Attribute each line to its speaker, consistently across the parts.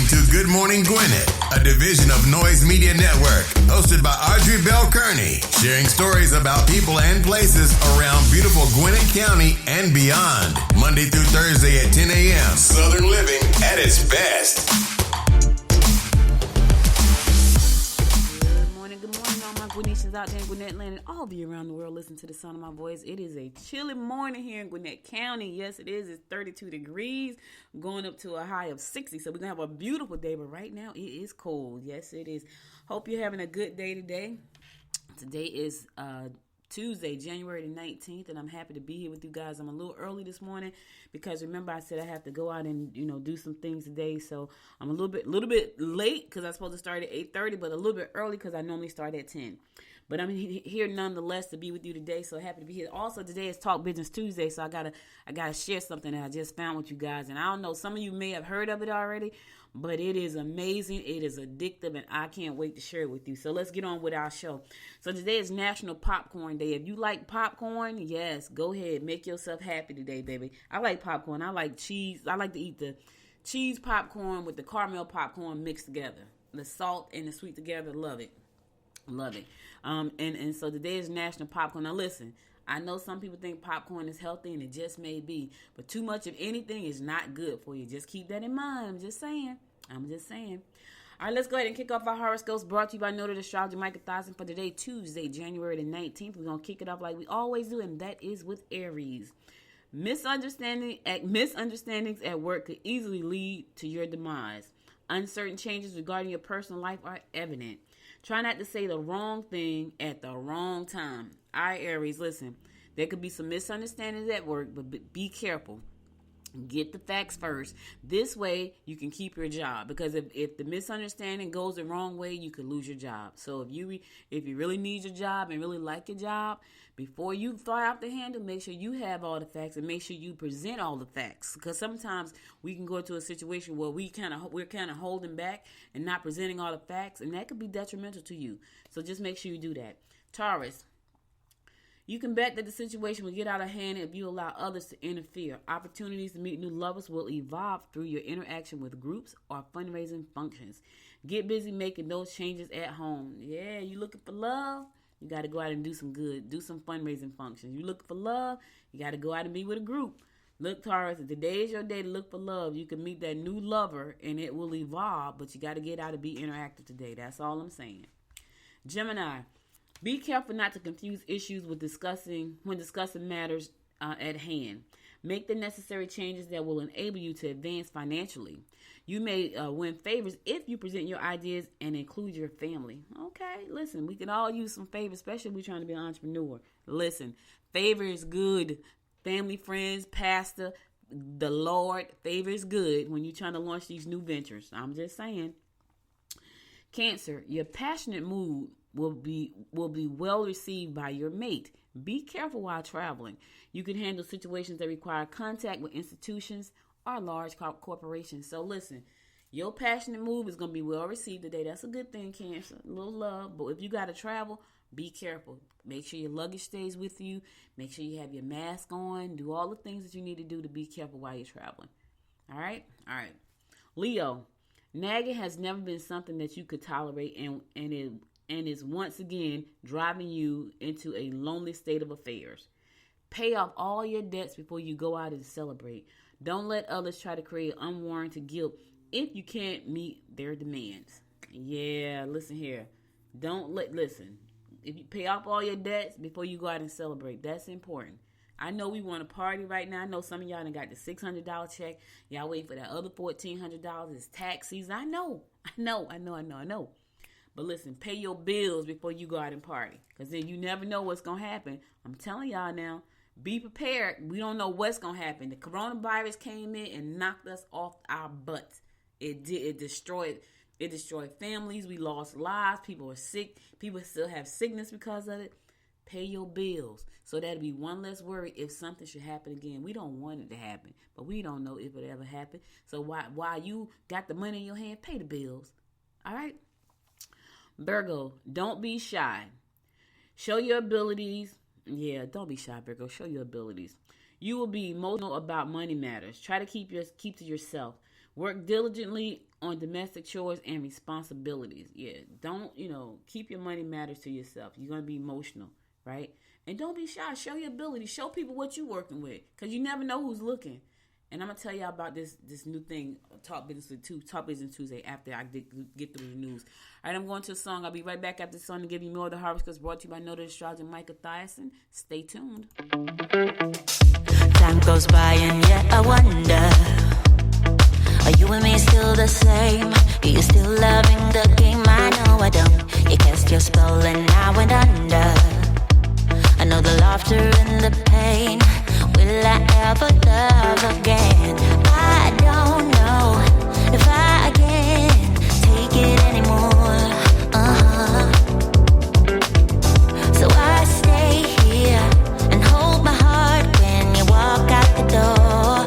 Speaker 1: to Good Morning Gwinnett, a division of Noise Media Network, hosted by Audrey Bell Kearney, sharing stories about people and places around beautiful Gwinnett County and beyond. Monday through Thursday at 10 a.m. Southern living at its best.
Speaker 2: Good morning, all my Gwinnetians out there in Gwinnett land and all of you around the world. Listen to the sound of my voice. It is a chilly morning here in Gwinnett County. Yes, it is. It's 32 degrees, going up to a high of 60. So we're going to have a beautiful day, but right now it is cold. Yes, it is. Hope you're having a good day today. Today is Tuesday, January the 19th, and I'm happy to be here with you guys. I'm a little early this morning because remember I said I have to go out and do some things today, so I'm a little bit late because I'm supposed to start at 8:30, but a little bit early because I normally start at 10. But I'm here nonetheless to be with you today, so happy to be here. Also, today is Talk Business Tuesday, so I gotta share something that I just found with you guys, and I don't know, some of you may have heard of it already, but it is amazing, it is addictive, and I can't wait to share it with you. So let's get on with our show. So today is National Popcorn Day. If you like popcorn, yes, go ahead, make yourself happy today, baby. I like popcorn. I like cheese. I like to eat the cheese popcorn with the caramel popcorn mixed together. The salt and the sweet together, love it. Love it. And so today is National Popcorn. Now listen, I know some people think popcorn is healthy, and it just may be, but too much of anything is not good for you. Just keep that in mind. I'm just saying. All right, let's go ahead and kick off our horoscopes brought to you by Noted Astrology Micah Thousand for today, Tuesday, January the 19th. We're going to kick it off like we always do, and that is with Aries. Misunderstandings at work could easily lead to your demise. Uncertain changes regarding your personal life are evident. Try not to say the wrong thing at the wrong time. All right, Aries, listen. There could be some misunderstandings at work, but be careful. Get the facts first. This way, you can keep your job. Because if the misunderstanding goes the wrong way, you could lose your job. So if you really need your job and really like your job, before you fly off the handle, make sure you have all the facts and make sure you present all the facts. Because sometimes we can go into a situation where we're kind of holding back and not presenting all the facts, and that could be detrimental to you. So just make sure you do that. Taurus. You can bet that the situation will get out of hand if you allow others to interfere. Opportunities to meet new lovers will evolve through your interaction with groups or fundraising functions. Get busy making those changes at home. Yeah, you looking for love? You got to go out and do some good. Do some fundraising functions. You looking for love? You got to go out and be with a group. Look, Taurus, if today is your day to look for love, you can meet that new lover and it will evolve, but you got to get out and be interactive today. That's all I'm saying. Gemini. Be careful not to confuse issues when discussing matters at hand. Make the necessary changes that will enable you to advance financially. You may win favors if you present your ideas and include your family. Okay, listen, we can all use some favors, especially if we're trying to be an entrepreneur. Listen, favor is good. Family, friends, pastor, the Lord, favor is good when you're trying to launch these new ventures. I'm just saying. Cancer, your passionate mood will be well received by your mate. Be careful while traveling. You can handle situations that require contact with institutions or large corporations. So listen, your passionate move is going to be well received today. That's a good thing, Cancer. A little love. But if you got to travel, be careful. Make sure your luggage stays with you. Make sure you have your mask on. Do all the things that you need to do to be careful while you're traveling. All right? All right. Leo, nagging has never been something that you could tolerate, and is once again driving you into a lonely state of affairs. Pay off all your debts before you go out and celebrate. Don't let others try to create unwarranted guilt if you can't meet their demands. Yeah, listen here. Listen. If you pay off all your debts before you go out and celebrate, that's important. I know we want to party right now. I know some of y'all done got the $600 check. Y'all waiting for that other $1,400. It's tax season. I know. But listen, pay your bills before you go out and party. Because then you never know what's going to happen. I'm telling y'all now, be prepared. We don't know what's going to happen. The coronavirus came in and knocked us off our butts. It destroyed families. We lost lives. People are sick. People still have sickness because of it. Pay your bills. So that'll be one less worry if something should happen again. We don't want it to happen, but we don't know if it ever happened. So while you got the money in your hand, pay the bills. All right? Virgo, don't be shy. Show your abilities. Yeah, don't be shy, Virgo. Show your abilities. You will be emotional about money matters. Try to keep to yourself. Work diligently on domestic chores and responsibilities. Yeah, don't, keep your money matters to yourself. You're going to be emotional, right? And don't be shy. Show your ability. Show people what you're working with, because you never know who's looking. And I'm going to tell y'all about this new thing, Talk Business Tuesday, after I get through the news. All right, I'm going to a song. I'll be right back after the song to give you more of the Harvest Cuts, brought to you by Noted Astrologer Micah Thiason. Stay tuned.
Speaker 3: Time goes by and yet I wonder, are you and me still the same? Are you still loving the game? I know I don't. You cast your spell and I went under. I know the laughter and the pain. Will I ever love again? I don't know if I can take it anymore. So I stay here and hold my heart when you walk out the door.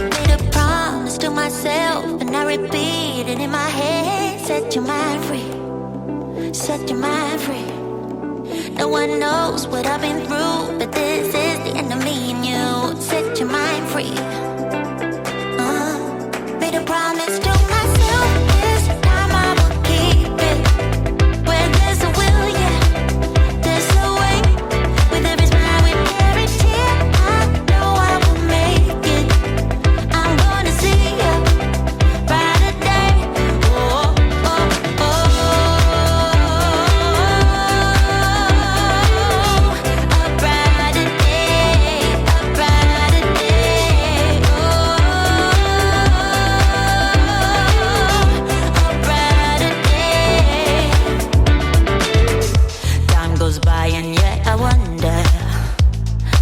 Speaker 3: Made a promise to myself and I repeat it in my head. Set your mind free. Set your mind free. No one knows what I've been through, but this is the end of me and you. Set your mind free. Made a promise to myself, this time I will keep it. Where there's a will, yeah, there's a way. With every smile, with every tear, I know I will make it. I'm gonna see a brighter day. Oh, oh, oh.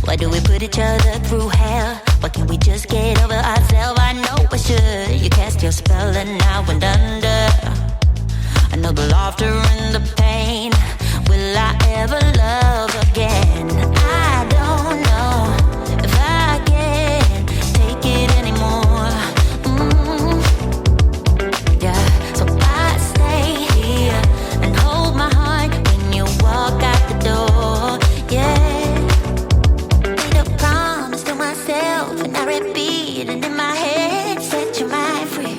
Speaker 3: Why do we put each other through hell? Why can't we just get over ourselves? I know I should. You cast your spell and I went under. I know the laughter and the pain. Will I ever love again? I don't know if I can take it anymore. Yeah, so I stay here and hold my heart when you walk out the door. Yeah. And I repeat it in my head. Set your mind free.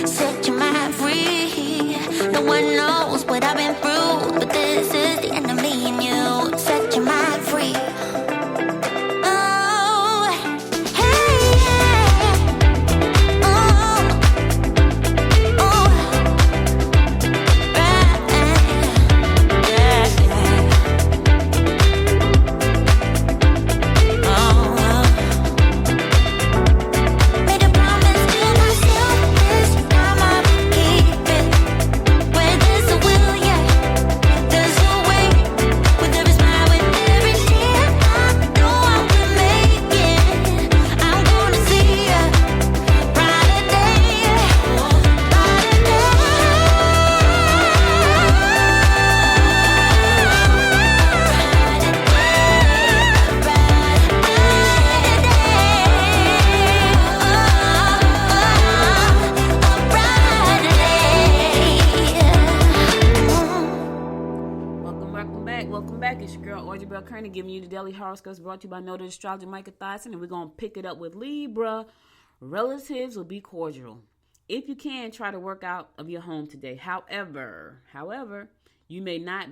Speaker 3: Set your mind free. No one knows what I've been through, but this is the end of me and you. Set your mind free.
Speaker 2: Giving you the daily horoscopes brought to you by Noted Astrologer Micah Thiason, and we're going to pick it up with Libra. Relatives will be cordial. If you can, try to work out of your home today. However, you may not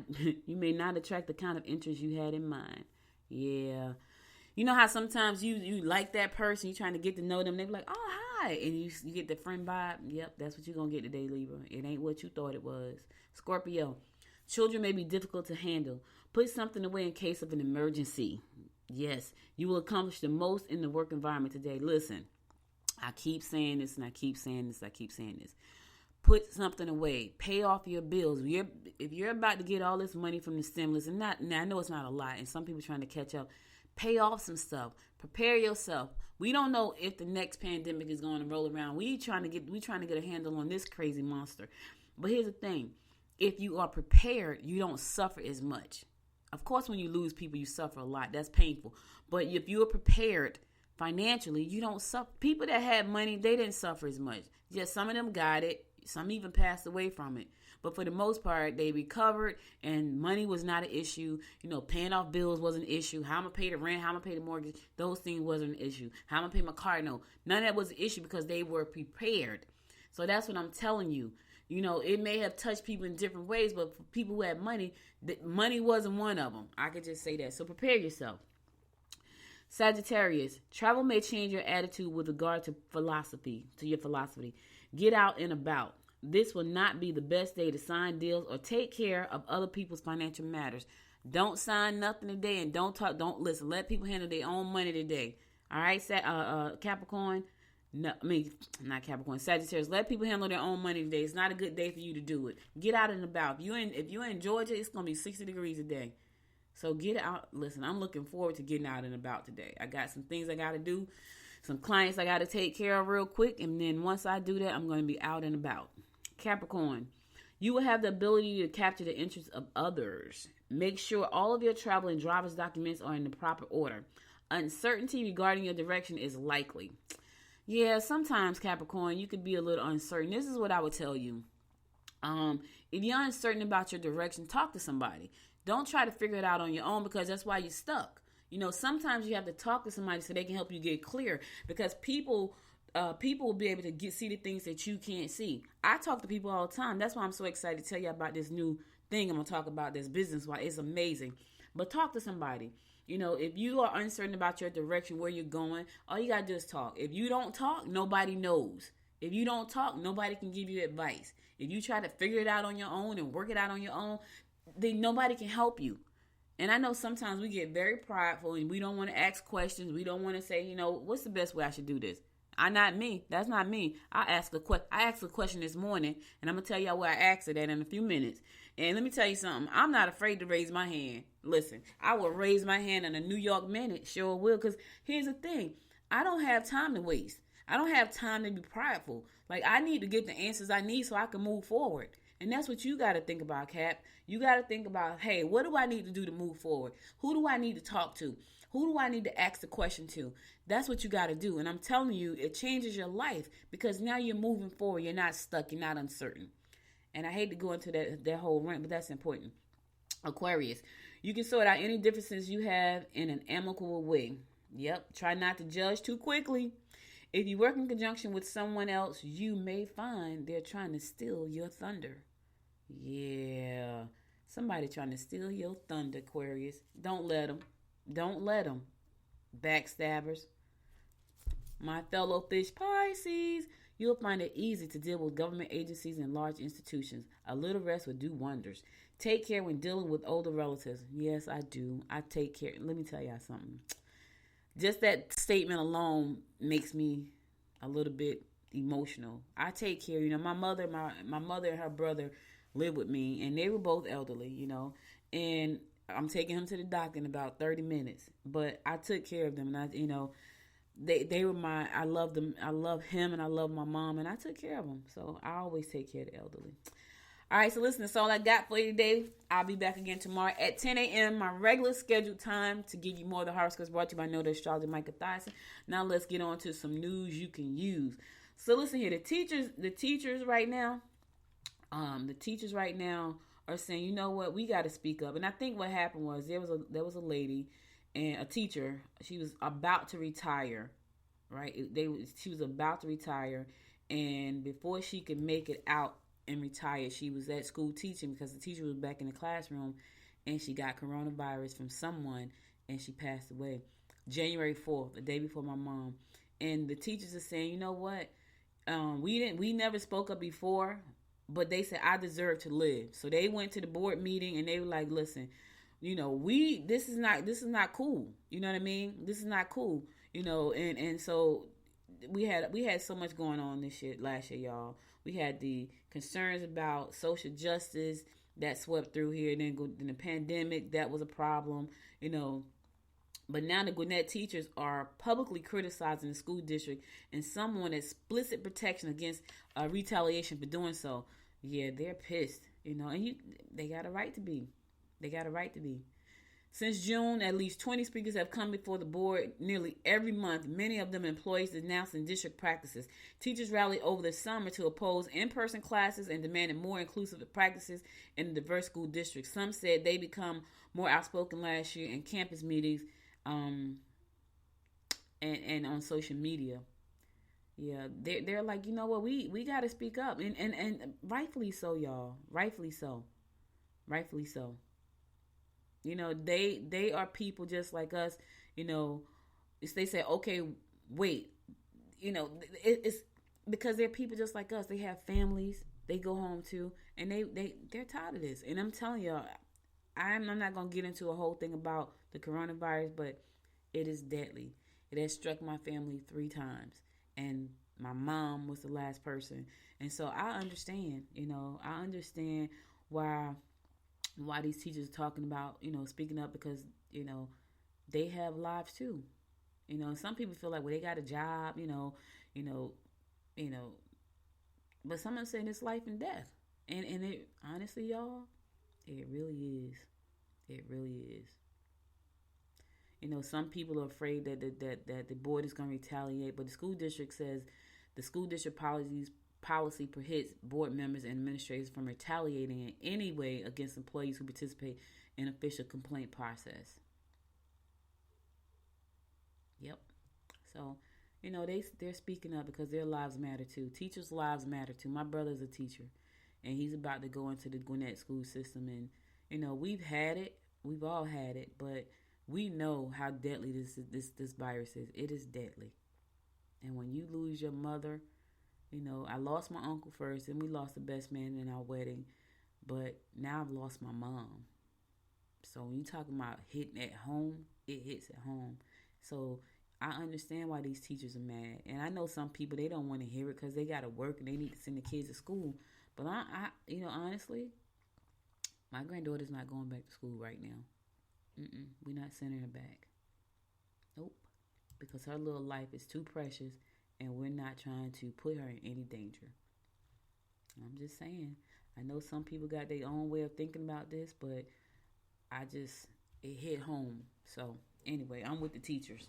Speaker 2: attract the kind of interest you had in mind. Yeah. You know how sometimes you like that person, you're trying to get to know them, they be like, oh, hi, and you get the friend vibe. Yep, that's what you're going to get today, Libra. It ain't what you thought it was. Scorpio. Children may be difficult to handle. Put something away in case of an emergency. Yes, you will accomplish the most in the work environment today. Listen, I keep saying this and I keep saying this. Put something away. Pay off your bills. If you're about to get all this money from the stimulus, and I know it's not a lot, and some people trying to catch up, pay off some stuff. Prepare yourself. We don't know if the next pandemic is going to roll around. We trying to get a handle on this crazy monster. But here's the thing. If you are prepared, you don't suffer as much. Of course, when you lose people, you suffer a lot. That's painful. But if you are prepared financially, you don't suffer. People that had money, they didn't suffer as much. Just some of them got it. Some even passed away from it. But for the most part, they recovered, and money was not an issue. Paying off bills wasn't an issue. How I'm going to pay the rent, how I'm going to pay the mortgage, those things wasn't an issue. How I'm going to pay my car note. None of that was an issue because they were prepared. So that's what I'm telling you. It may have touched people in different ways, but for people who had money, money wasn't one of them. I could just say that. So prepare yourself. Sagittarius, travel may change your attitude with regard to your philosophy. Get out and about. This will not be the best day to sign deals or take care of other people's financial matters. Don't sign nothing today and don't listen. Let people handle their own money today. All right, Capricorn. No, not Capricorn. Sagittarius. Let people handle their own money today. It's not a good day for you to do it. Get out and about. If you're in Georgia, it's gonna be 60 degrees today. So get out. Listen, I'm looking forward to getting out and about today. I got some things I got to do, some clients I got to take care of real quick. And then once I do that, I'm going to be out and about. Capricorn, you will have the ability to capture the interests of others. Make sure all of your travel and driver's documents are in the proper order. Uncertainty regarding your direction is likely. Yeah, sometimes, Capricorn, you could be a little uncertain. This is what I would tell you. If you're uncertain about your direction, talk to somebody. Don't try to figure it out on your own because that's why you're stuck. Sometimes you have to talk to somebody so they can help you get clear because people will be able to see the things that you can't see. I talk to people all the time. That's why I'm so excited to tell you about this new thing I'm going to talk about, this business. Why it's amazing. But talk to somebody. If you are uncertain about your direction, where you're going, all you got to do is talk. If you don't talk, nobody knows. If you don't talk, nobody can give you advice. If you try to figure it out on your own and work it out on your own, then nobody can help you. And I know sometimes we get very prideful and we don't want to ask questions. We don't want to say, what's the best way I should do this? Not me. That's not me. I asked a question this morning, and I'm going to tell y'all where I asked it at in a few minutes. And let me tell you something. I'm not afraid to raise my hand. Listen, I will raise my hand in a New York minute. Sure will. Because here's the thing. I don't have time to waste. I don't have time to be prideful. Like, I need to get the answers I need so I can move forward. And that's what you got to think about, Cap. You got to think about, hey, what do I need to do to move forward? Who do I need to talk to? Who do I need to ask the question to? That's what you got to do. And I'm telling you, it changes your life because now you're moving forward. You're not stuck. You're not uncertain. And I hate to go into that whole rant, but that's important. Aquarius, you can sort out any differences you have in an amicable way. Yep. Try not to judge too quickly. If you work in conjunction with someone else, you may find they're trying to steal your thunder. Yeah. Somebody trying to steal your thunder, Aquarius. Don't let them. Don't let them. Backstabbers. My fellow fish Pisces, you'll find it easy to deal with government agencies and large institutions. A little rest would do wonders. Take care when dealing with older relatives. Yes, I do. I take care. Let me tell y'all something. Just that statement alone makes me a little bit emotional. I take care. My mother and her brother lived with me, and they were both elderly, and I'm taking him to the doctor in about 30 minutes. But I took care of them, and they were I love them. I love him, and I love my mom, and I took care of them. So I always take care of the elderly. All right, so listen, that's all I got for you today. I'll be back again tomorrow at 10 a.m., my regular scheduled time to give you more of the horoscopes brought to you by Know the Astrologer Micah Thyssen. Now let's get on to some news you can use. So listen here, the teachers right now are saying, you know what, we got to speak up. And I think what happened was there was a lady and a teacher. She was about to retire, right? She was about to retire, and before she could make it out and retire, she was at school teaching because the teacher was back in the classroom, and she got coronavirus from someone, and she passed away January 4th, the day before my mom. And the teachers are saying, you know what, we never spoke up before, but they said I deserve to live. So they went to the board meeting, and they were like, listen, this is not cool. You know what I mean? This is not cool. And so we had so much going on this shit last year, y'all. We had the concerns about social justice that swept through here, and then the pandemic, that was a problem, But now the Gwinnett teachers are publicly criticizing the school district, and some want explicit protection against retaliation for doing so. Yeah, they're pissed, and they got a right to be. They got a right to be. Since June, at least 20 speakers have come before the board nearly every month, many of them employees denouncing district practices. Teachers rallied over the summer to oppose in-person classes and demanded more inclusive practices in the diverse school districts. Some said they become more outspoken last year in campus meetings and on social media. Yeah, they're like, you know what, we got to speak up. And rightfully so, y'all. Rightfully so. Rightfully so. You know, they are people just like us. You know, if they say, okay, wait, you know, it's because they're people just like us. They have families they go home to, and they're tired of this. And I'm telling y'all, I'm not going to get into a whole thing about the coronavirus, but it is deadly. It has struck my family 3 times, and my mom was the last person. And so I understand, you know, I understand why these teachers are talking about, you know, speaking up, because, you know, they have lives too. You know, some people feel like, well, they got a job, you know, but some are saying it's life and death. And it, honestly, y'all, it really is. It really is. You know, some people are afraid that the board is going to retaliate, but the school district says the school district policy prohibits board members and administrators from retaliating in any way against employees who participate in official complaint process. Yep. So, you know, they're speaking up because their lives matter too. Teachers' lives matter too. My brother's a teacher, and he's about to go into the Gwinnett school system. And, you know, we've had it. We've all had it. But we know how deadly this virus is. It is deadly. And when you lose your mother, you know, I lost my uncle first, and we lost the best man in our wedding. But now I've lost my mom. So when you talking about hitting at home, it hits at home. So I understand why these teachers are mad. And I know some people, they don't want to hear it because they got to work and they need to send the kids to school. But I you know, honestly, my granddaughter's not going back to school right now. We're not sending her back. Nope. Because her little life is too precious, and we're not trying to put her in any danger. I'm just saying. I know some people got their own way of thinking about this, but it hit home. So anyway, I'm with the teachers.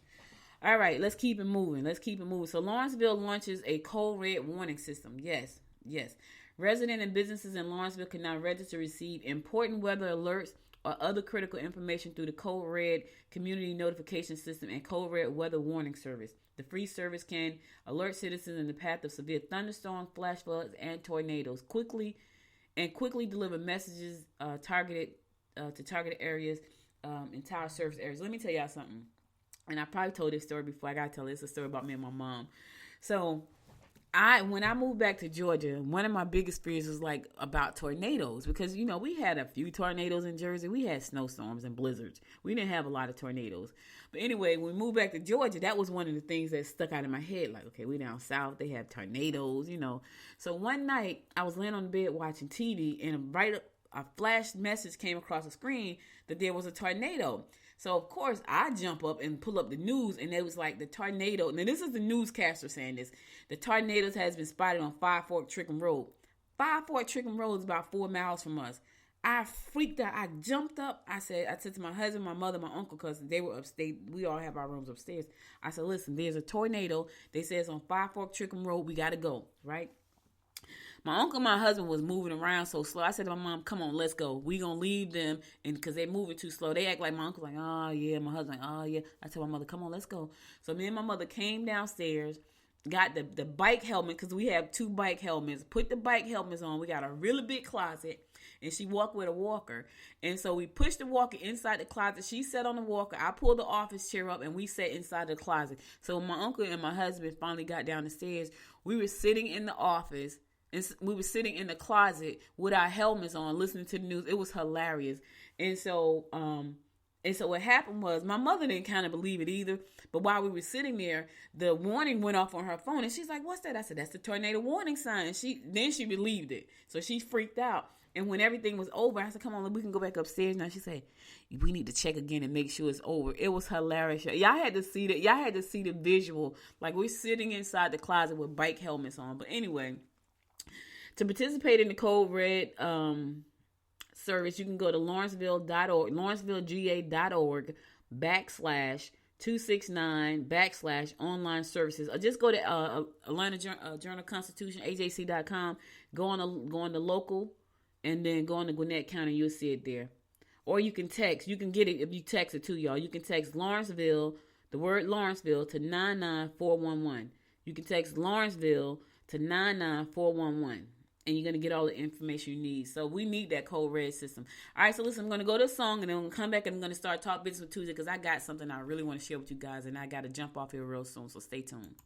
Speaker 2: All right, let's keep it moving. So Lawrenceville launches a code red warning system. Yes. Residents and businesses in Lawrenceville can now register to receive important weather alerts or other critical information through the Code Red Community Notification System and Code Red Weather Warning Service. The free service can alert citizens in the path of severe thunderstorms, flash floods, and tornadoes quickly deliver messages targeted to targeted areas, entire service areas. Let me tell y'all something. And I probably told this story before. I got to tell it. It's a story about me and my mom. So when I moved back to Georgia, one of my biggest fears was like about tornadoes, because, you know, we had a few tornadoes in Jersey. We had snowstorms and blizzards. We didn't have a lot of tornadoes. But anyway, when we moved back to Georgia, that was one of the things that stuck out in my head. Like, okay, we down south, they have tornadoes, you know. So one night I was laying on the bed watching TV, and a flash message came across the screen that there was a tornado. So, of course, I jump up and pull up the news, and it was like the tornado. Now, this is the newscaster saying this. The tornadoes has been spotted on Five Fork Trickham Road. Five Fork Trickham Road is about 4 miles from us. I freaked out. I jumped up. I said to my husband, my mother, my uncle, because they were upstate. We all have our rooms upstairs. I said, listen, there's a tornado. They say it's on Five Fork Trickham Road. We got to go, right? My uncle and my husband was moving around so slow. I said to my mom, come on, let's go. We going to leave them, and because they're moving too slow. They act like my uncle's like, oh, yeah. My husband like, oh, yeah. I told my mother, come on, let's go. So me and my mother came downstairs, got the bike helmet, because we have 2 bike helmets. Put the bike helmets on. We got a really big closet, and she walked with a walker. And so we pushed the walker inside the closet. She sat on the walker. I pulled the office chair up, and we sat inside the closet. So when my uncle and my husband finally got down the stairs, we were sitting in the office. And we were sitting in the closet with our helmets on, listening to the news. It was hilarious. And so what happened was, my mother didn't kind of believe it either. But while we were sitting there, the warning went off on her phone, and she's like, "What's that?" I said, "That's the tornado warning sign." Then she believed it, so she freaked out. And when everything was over, I said, "Come on, we can go back upstairs now." She said, "We need to check again and make sure it's over." It was hilarious. Y'all had to see that. Y'all had to see the visual. Like, we're sitting inside the closet with bike helmets on. But anyway, to participate in the Code Red service, you can go to Lawrenceville.org, LawrenceVilleGA.org /269 / online services. Or just go to Atlanta Journal-Constitution, AJC.com, go on the local, and then go on to Gwinnett County. You'll see it there. Or you can text. You can get it if you text it to y'all. You can text Lawrenceville, the word Lawrenceville, to 99411. You can text Lawrenceville to 99411. And you're going to get all the information you need. So we need that code red system. All right, so listen, I'm going to go to a song, and then I'm going to come back, and I'm going to start Talk Business with Tuesday, because I got something I really want to share with you guys, and I got to jump off here real soon, so stay tuned.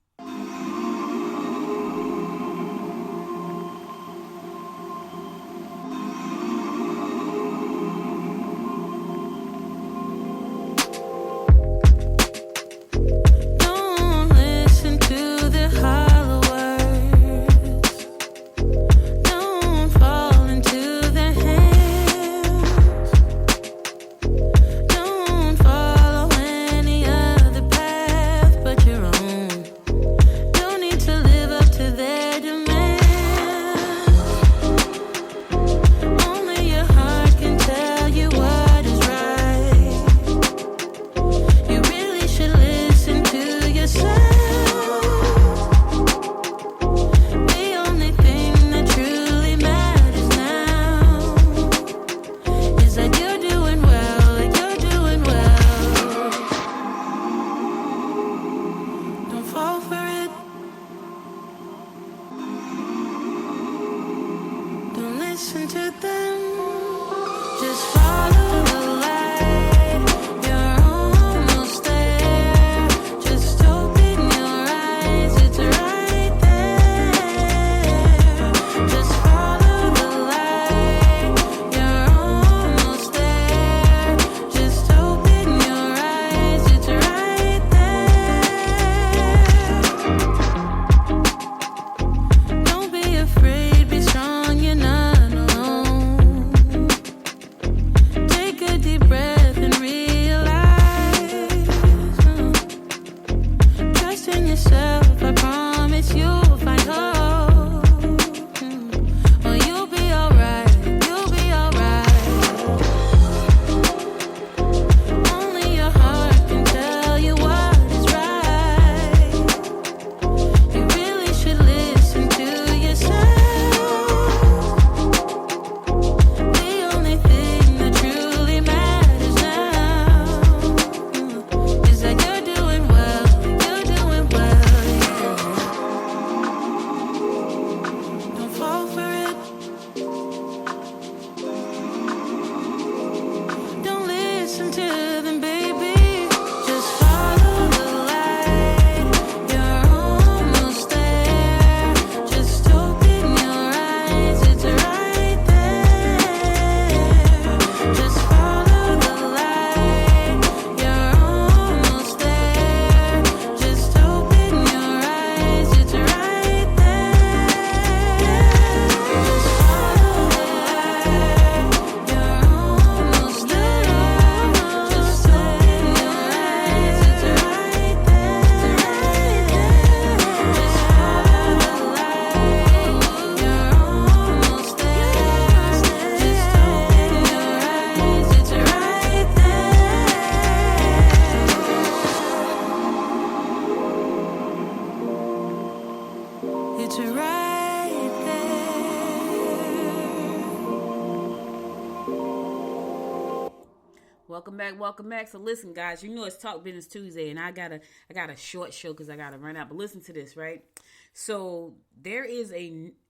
Speaker 2: Welcome back. So listen, guys, you know it's Talk Business Tuesday, and I got a short show because I got to run out. But listen to this, right? So there is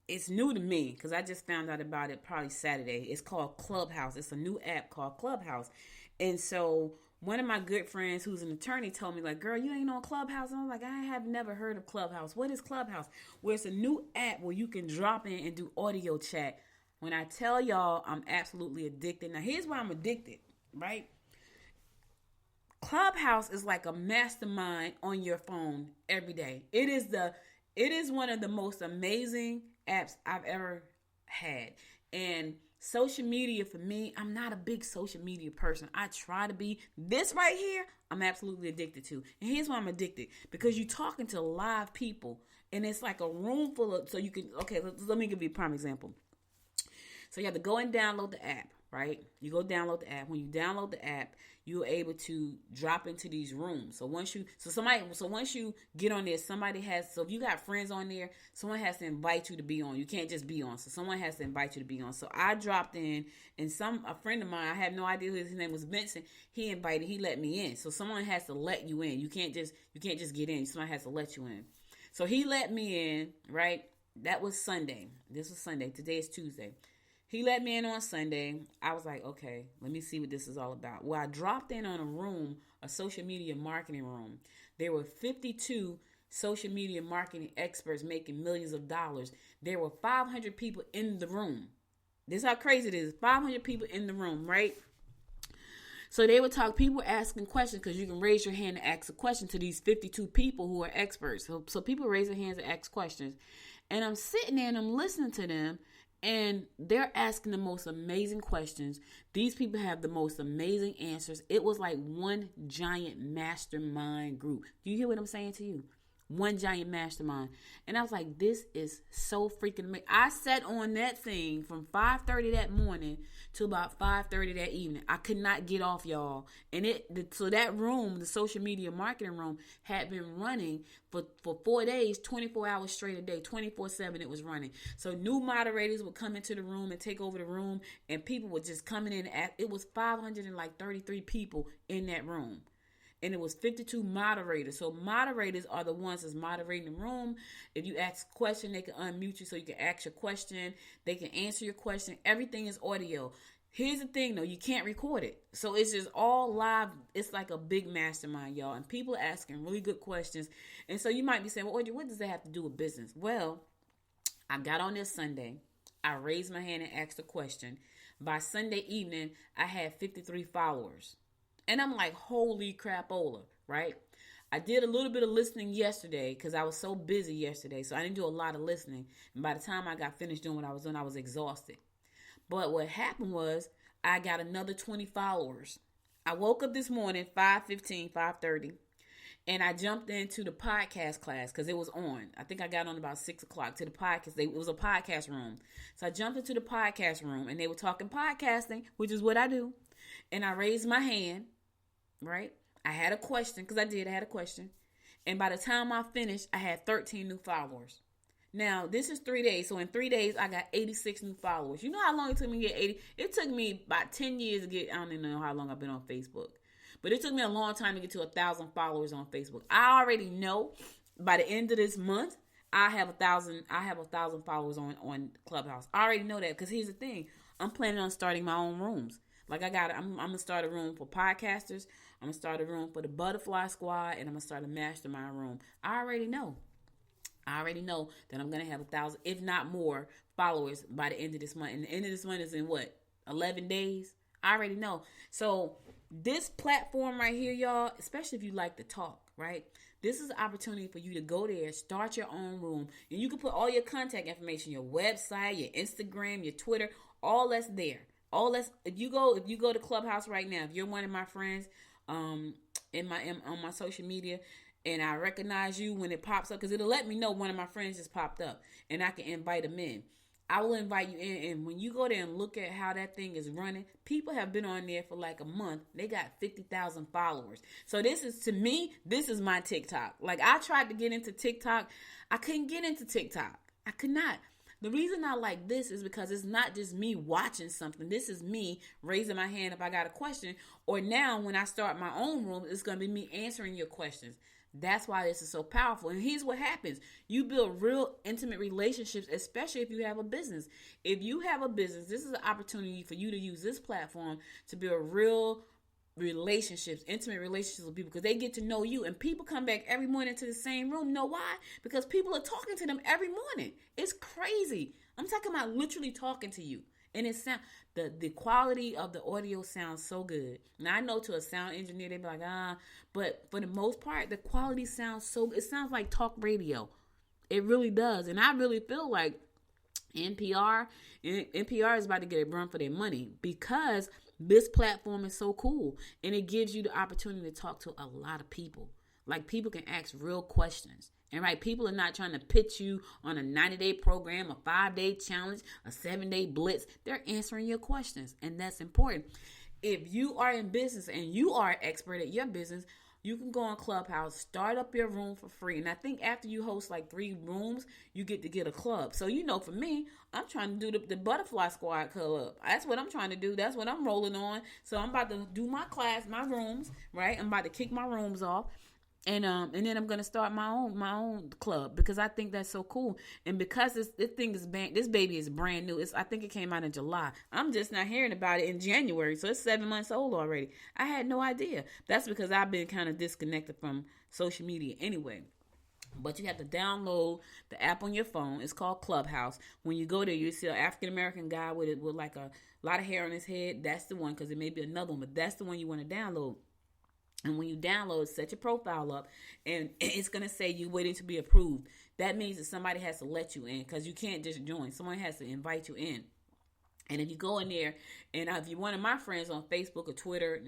Speaker 2: it's new to me because I just found out about it probably Saturday. It's called Clubhouse. It's a new app called Clubhouse. And so one of my good friends who's an attorney told me, like, girl, you ain't on Clubhouse? And I'm like, I have never heard of Clubhouse. What is Clubhouse? Well, it's a new app where you can drop in and do audio chat. When I tell y'all I'm absolutely addicted. Now, here's why I'm addicted, right? Clubhouse is like a mastermind on your phone every day. It is one of the most amazing apps I've ever had. And social media for me, I'm not a big social media person. I try to be. This right here, I'm absolutely addicted to. And here's why I'm addicted. Because you're talking to live people. And it's like a room full of, so you can, okay, let me give you a prime example. So you have to go and download the app, right? You go download the app. When you download the app, you're able to drop into these rooms. So once you get on there, so if you got friends on there, someone has to invite you to be on. You can't just be on. So someone has to invite you to be on. So I dropped in, and a friend of mine, I had no idea his name was Vincent. He let me in. So someone has to let you in. You can't just get in. Someone has to let you in. So he let me in, right? That was Sunday. This was Sunday. Today is Tuesday. He let me in on Sunday. I was like, okay, let me see what this is all about. Well, I dropped in on a social media marketing room. There were 52 social media marketing experts making millions of dollars. There were 500 people in the room. This is how crazy it is. 500 people in the room, right? So they would talk, people asking questions, because you can raise your hand and ask a question to these 52 people who are experts. So people raise their hands and ask questions. And I'm sitting there and I'm listening to them. And they're asking the most amazing questions. These people have the most amazing answers. It was like one giant mastermind group. Do you hear what I'm saying to you? One giant mastermind. And I was like, this is so freaking amazing. I sat on that thing from 5:30 that morning to about 5:30 that evening. I could not get off, y'all. And so that room, the social media marketing room, had been running for 4 days, 24 hours straight a day, 24/7 it was running. So new moderators would come into the room and take over the room, and people were just coming in. It was 533 people in that room. And it was 52 moderators. So moderators are the ones that's moderating the room. If you ask a question, they can unmute you so you can ask your question. They can answer your question. Everything is audio. Here's the thing, though. You can't record it. So it's just all live. It's like a big mastermind, y'all. And people are asking really good questions. And so you might be saying, well, Audrey, what does that have to do with business? Well, I got on this Sunday. I raised my hand and asked a question. By Sunday evening, I had 53 followers. And I'm like, holy crapola, right? I did a little bit of listening yesterday because I was so busy yesterday. So I didn't do a lot of listening. And by the time I got finished doing what I was doing, I was exhausted. But what happened was I got another 20 followers. I woke up this morning, 5:30, and I jumped into the podcast class because it was on. I think I got on about 6 o'clock to the podcast. It was a podcast room. So I jumped into the podcast room, and they were talking podcasting, which is what I do. And I raised my hand, right? I had a question, because I had a question. And by the time I finished, I had 13 new followers. Now, this is 3 days. So in 3 days, I got 86 new followers. You know how long it took me to get 80? It took me about 10 years to get, I don't even know how long I've been on Facebook. But it took me a long time to get to 1,000 followers on Facebook. I already know by the end of this month, I have 1,000 followers on Clubhouse. I already know that, because here's the thing. I'm planning on starting my own rooms. Like I'm going to start a room for podcasters. I'm going to start a room for the Butterfly Squad. And I'm going to start a mastermind room. I already know that I'm going to have 1,000, if not more, followers by the end of this month. And the end of this month is in what? 11 days? I already know. So this platform right here, y'all, especially if you like to talk, right? This is an opportunity for you to go there, start your own room. And you can put all your contact information, your website, your Instagram, your Twitter, all that's there. If you go to Clubhouse right now, if you're one of my friends on my social media, and I recognize you when it pops up, because it'll let me know one of my friends just popped up, and I can invite them in. I will invite you in, and when you go there and look at how that thing is running, people have been on there for like a month. They got 50,000 followers. So this is my TikTok. Like, I tried to get into TikTok. I couldn't get into TikTok. I could not. The reason I like this is because it's not just me watching something. This is me raising my hand if I got a question. Or now when I start my own room, it's going to be me answering your questions. That's why this is so powerful. And here's what happens. You build real intimate relationships, especially if you have a business. If you have a business, this is an opportunity for you to use this platform to build real relationships, intimate relationships with people, because they get to know you. And people come back every morning to the same room. You know why? Because people are talking to them every morning. It's crazy. I'm talking about literally talking to you. And it sound the quality of the audio sounds so good. Now I know to a sound engineer they'd be like, but for the most part, the quality sounds it sounds like talk radio. It really does. And I really feel like NPR is about to get a run for their money, because this platform is so cool, and it gives you the opportunity to talk to a lot of people. Like, people can ask real questions, And right, people are not trying to pitch you on a 90-day program, a 5-day challenge, a 7-day blitz. They're answering your questions, and that's important. If you are in business and you are an expert at your business, you can go on Clubhouse, start up your room for free. And I think after you host like 3 rooms, you get to get a club. So, for me, I'm trying to do the Butterfly Squad Club. That's what I'm trying to do. That's what I'm rolling on. So I'm about to do my class, my rooms, right? I'm about to kick my rooms off. And then I'm gonna start my own club because I think that's so cool. And because this baby is brand new. I think it came out in July. I'm just not hearing about it in January, so it's 7 months old already. I had no idea. That's because I've been kind of disconnected from social media anyway. But you have to download the app on your phone. It's called Clubhouse. When you go there, you see an African American guy with like a lot of hair on his head. That's the one, because it may be another one, but that's the one you want to download. And when you download, set your profile up, and it's going to say you waiting to be approved. That means that somebody has to let you in, because you can't just join. Someone has to invite you in. And if you go in there, and if you're one of my friends on Facebook or Twitter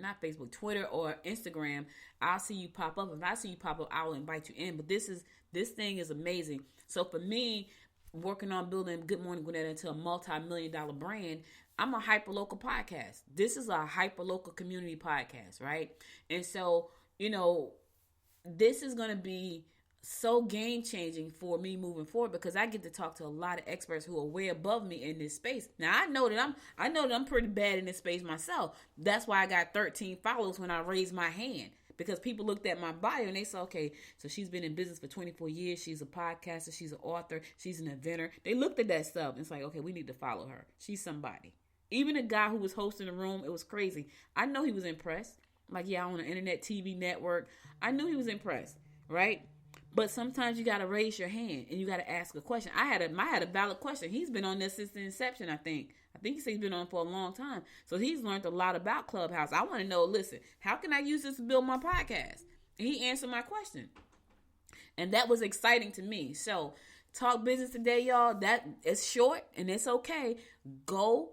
Speaker 2: or Instagram, I'll see you pop up. If I see you pop up, I will invite you in. But this thing is amazing. So for me, working on building Good Morning Gwinnett into a multi-million-dollar brand, I'm a hyper-local podcast. This is a hyper-local community podcast, right? And so, this is going to be so game-changing for me moving forward, because I get to talk to a lot of experts who are way above me in this space. Now, I know that I'm pretty bad in this space myself. That's why I got 13 followers when I raised my hand. Because people looked at my bio and they said, okay, so she's been in business for 24 years. She's a podcaster. She's an author. She's an inventor. They looked at that stuff and it's like, okay, we need to follow her. She's somebody. Even the guy who was hosting the room, it was crazy. I know he was impressed. Like, yeah, on an internet TV network. I knew he was impressed, right? But sometimes you got to raise your hand and you got to ask a question. I had a valid question. He's been on this since the inception, I think. I think he said he's been on for a long time. So he's learned a lot about Clubhouse. I want to know, listen, how can I use this to build my podcast? And he answered my question. And that was exciting to me. So talk business today, y'all. That is short and it's okay. Go.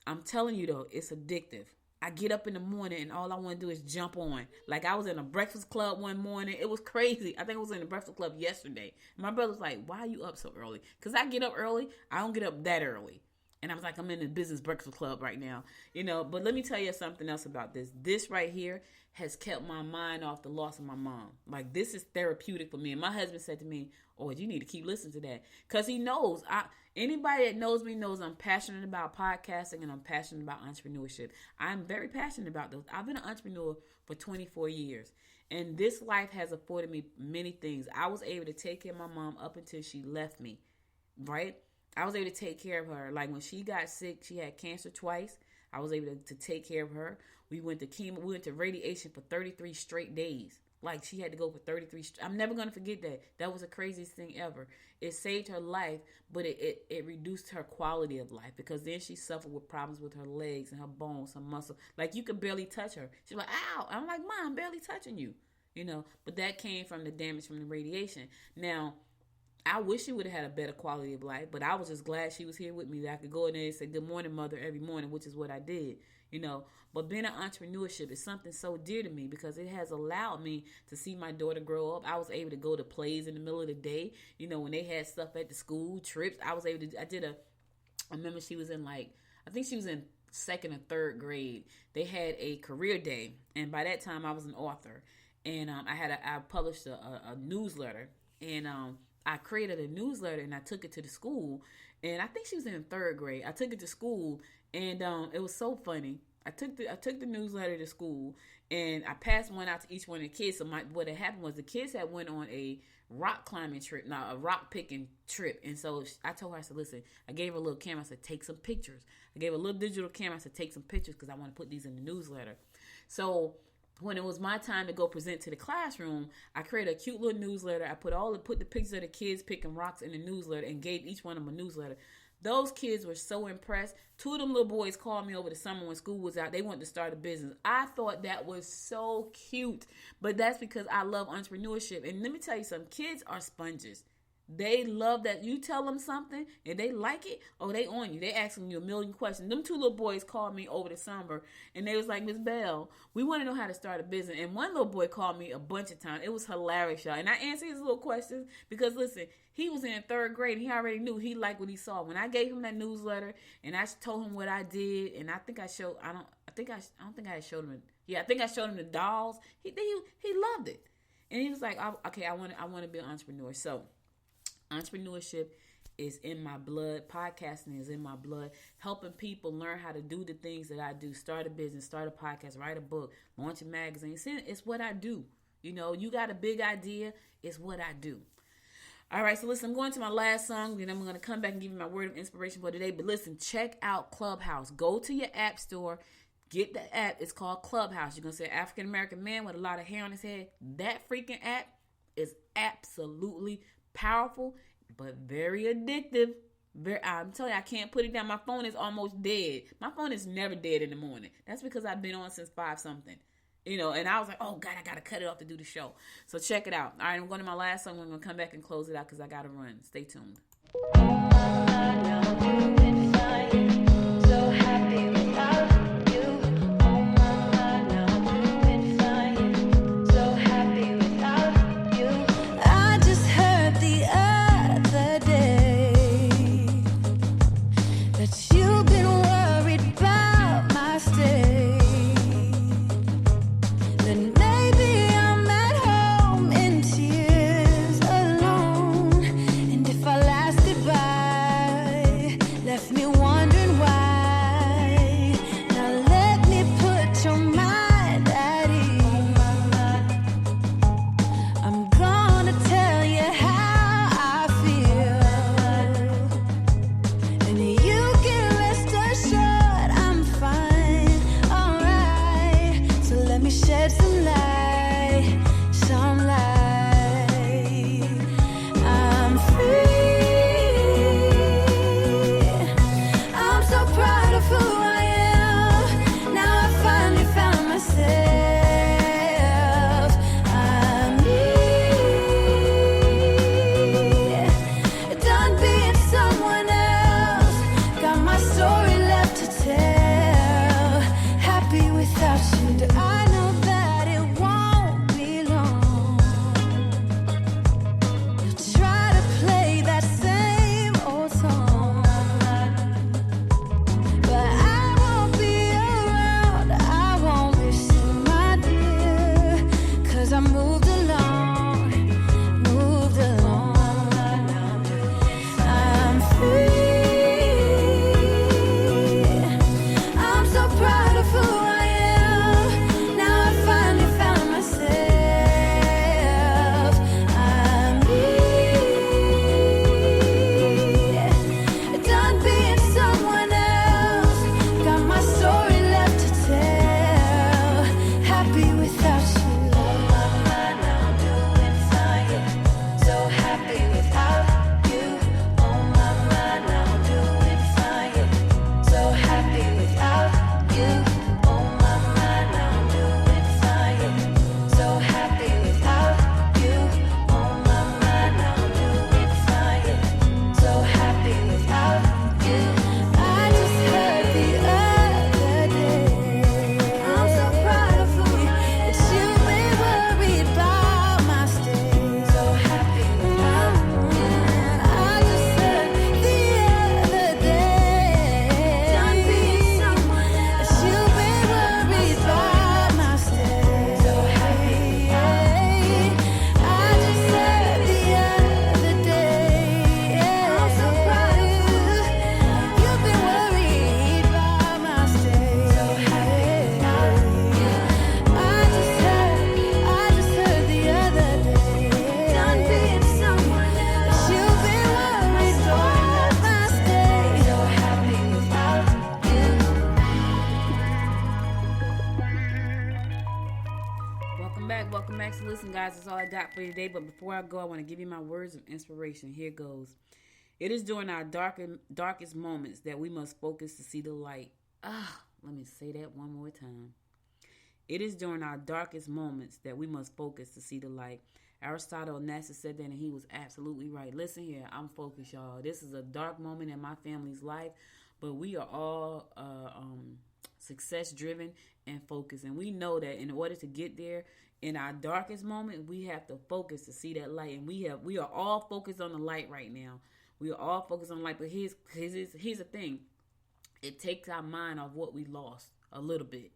Speaker 2: I'm telling you, though, it's addictive. I get up in the morning and all I want to do is jump on. Like, I was in a breakfast club one morning. It was crazy. I think I was in a breakfast club yesterday. My brother's like, why are you up so early? Because I get up early. I don't get up that early. And I was like, I'm in the business breakfast club right now. But let me tell you something else about this. This right here has kept my mind off the loss of my mom. Like, this is therapeutic for me. And my husband said to me, oh, you need to keep listening to that. Because he knows. Anybody that knows me knows I'm passionate about podcasting and I'm passionate about entrepreneurship. I'm very passionate about those. I've been an entrepreneur for 24 years. And this life has afforded me many things. I was able to take care of my mom up until she left me, right? I was able to take care of her. Like, when she got sick, she had cancer twice. I was able to take care of her. We went to chemo. We went to radiation for 33 straight days. Like, she had to go for 33. I'm never going to forget that. That was the craziest thing ever. It saved her life, but it reduced her quality of life, because then she suffered with problems with her legs and her bones, her muscle. Like, you could barely touch her. She's like, ow. I'm like, Mom, I'm barely touching you. But that came from the damage from the radiation. Now, I wish she would have had a better quality of life, but I was just glad she was here with me, that I could go in there and say, good morning, Mother, every morning, which is what I did, But being an entrepreneurship is something so dear to me, because it has allowed me to see my daughter grow up. I was able to go to plays in the middle of the day, when they had stuff at the school, trips. I remember she was in I think she was in 2nd or 3rd grade. They had a career day, and by that time I was an author, and I published a newsletter, and I created a newsletter and I took it to the school, and I think she was in 3rd grade. I took it to school, and it was so funny. I took the newsletter to school, and I passed one out to each one of the kids. So what had happened was the kids had went on a rock climbing trip, a rock picking trip. And so I told her, I said, listen, I gave her a little camera. I said, take some pictures. I gave her a little digital camera. I said, take some pictures, because I want to put these in the newsletter. So when it was my time to go present to the classroom, I created a cute little newsletter. I put the pictures of the kids picking rocks in the newsletter and gave each one of them a newsletter. Those kids were so impressed. 2 of them little boys called me over the summer when school was out. They wanted to start a business. I thought that was so cute. But that's because I love entrepreneurship. And let me tell you something. Kids are sponges. They love that you tell them something and they like it, or they on you. They asking you a million questions. Them two little boys called me over the summer and they was like, Miss Bell, we want to know how to start a business. And one little boy called me a bunch of times. It was hilarious, y'all. And I answered his little questions because, listen, he was in third grade and he already knew he liked what he saw. When I gave him that newsletter and I told him what I did, and I think I showed, I don't think I showed him. I think I showed him the dolls. He loved it. And he was like, okay, I want to be an entrepreneur. So entrepreneurship is in my blood. Podcasting is in my blood. Helping people learn how to do the things that I do. Start a business, start a podcast, write a book, launch a magazine. It's what I do. You know, you got a big idea. It's what I do. All right, so listen, I'm going to my last song, and I'm going to come back and give you my word of inspiration for today. But listen, check out Clubhouse. Go to your app store. Get the app. It's called Clubhouse. You're going to say African-American man with a lot of hair on his head. That freaking app is absolutely powerful, but very addictive. I'm telling you, I can't put it down. My phone is almost dead. My phone is never dead in the morning. That's because I've been on since 5-something. You know, and I was like, oh, God, I got to cut it off to do the show. So check it out. All right, I'm going to my last song. I'm going to come back and close it out because I got to run. Stay tuned.
Speaker 3: So happy without you. Oh my God, now I'm doing fine. So happy without you. I just heard the other day that you've been worried about my stay. Then maybe I'm at home in tears alone. And if our last goodbye left me wondering why, now let me put your mind at ease. I'm gonna tell you how I feel, and you can rest assured I'm fine, alright. So let me shed some light, some light. I'm free. I'm so proud of who I am. Now I finally found myself. I'm me. Done being someone else. Got my story left to tell. Happy without you. I know that it won't be long. You'll try to play that same old song, but I won't be around. I won't listen, my dear, 'cause I moved along, moved along. I'm free. I'm so proud of who I am. Now I finally found myself. I'm me. Done being someone else. Got my story left to tell. Happy without you. Oh my God, now I'm doing fine. So happy without you. Oh my God, now I'm doing fine. So happy without you. Oh my God, now I'm doing fine. So happy without you. Oh my God, now I'm doing fine. So happy without you. I just heard the other day. I'm so proud of who that you've been worried about my stay. So happy without you. I just heard the other day. Done being someone else. That you've been worried about my stay. So happy without you. I just heard the other day. I'm so proud of you. You've been worried about my stay. So happy without you. I just heard the other day. Done being someone else. You've been worried about my stay. So happy without you.
Speaker 2: Welcome back. So listen, guys, that's all I got for you today. But before I go, I want to give you my words of inspiration. Here goes. It is during our darkest moments that we must focus to see the light. Let me say that one more time. It is during our darkest moments that we must focus to see the light. Aristotle Onassis said that, and he was absolutely right. Listen here, I'm focused, y'all. This is a dark moment in my family's life, but we are all success-driven and focused. And we know that in order to get there, in our darkest moment, we have to focus to see that light. And we are all focused on the light right now. We are all focused on the light. But here's the thing. It takes our mind off what we lost a little bit.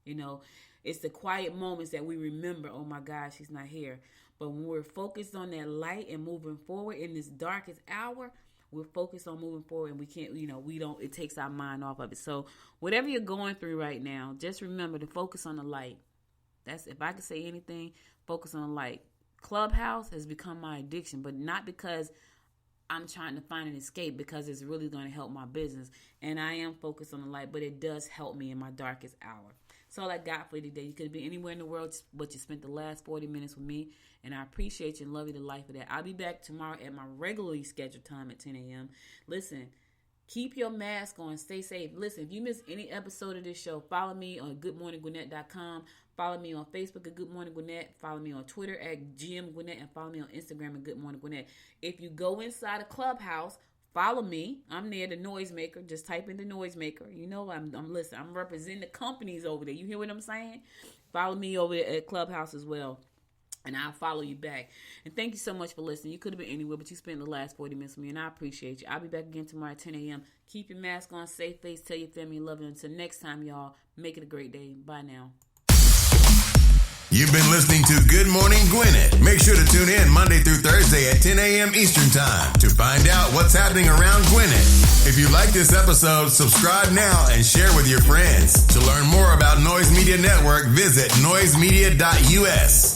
Speaker 2: You know, it's the quiet moments that we remember, oh my gosh, she's not here. But when we're focused on that light and moving forward in this darkest hour, we're focused on moving forward, and we can't, it takes our mind off of it. So whatever you're going through right now, just remember to focus on the light. That's, if I could say anything, focus on the light. Clubhouse has become my addiction, but not because I'm trying to find an escape, because it's really going to help my business. And I am focused on the light, but it does help me in my darkest hour. That's all I got for you today. You could be anywhere in the world, but you spent the last 40 minutes with me, and I appreciate you and love you to life of that. I'll be back tomorrow at my regularly scheduled time at 10 a.m. Listen, keep your mask on. Stay safe. Listen, if you miss any episode of this show, follow me on goodmorninggwinnett.com. Follow me on Facebook at Good Morning Gwinnett. Follow me on Twitter at GM Gwinnett, and follow me on Instagram at Good Morning Gwinnett. If you go inside a Clubhouse, follow me. I'm there, the Noisemaker. Just type in the Noisemaker. You know, I'm representing the companies over there. You hear what I'm saying? Follow me over there at Clubhouse as well, and I'll follow you back. And thank you so much for listening. You could have been anywhere, but you spent the last 40 minutes with me, and I appreciate you. I'll be back again tomorrow at 10 a.m. Keep your mask on, safe face, tell your family you love you. Until next time, y'all, make it a great day. Bye now.
Speaker 1: You've been listening to Good Morning Gwinnett. Make sure to tune in Monday through Thursday at 10 a.m. Eastern Time to find out what's happening around Gwinnett. If you like this episode, subscribe now and share with your friends. To learn more about Noise Media Network, visit noisemedia.us.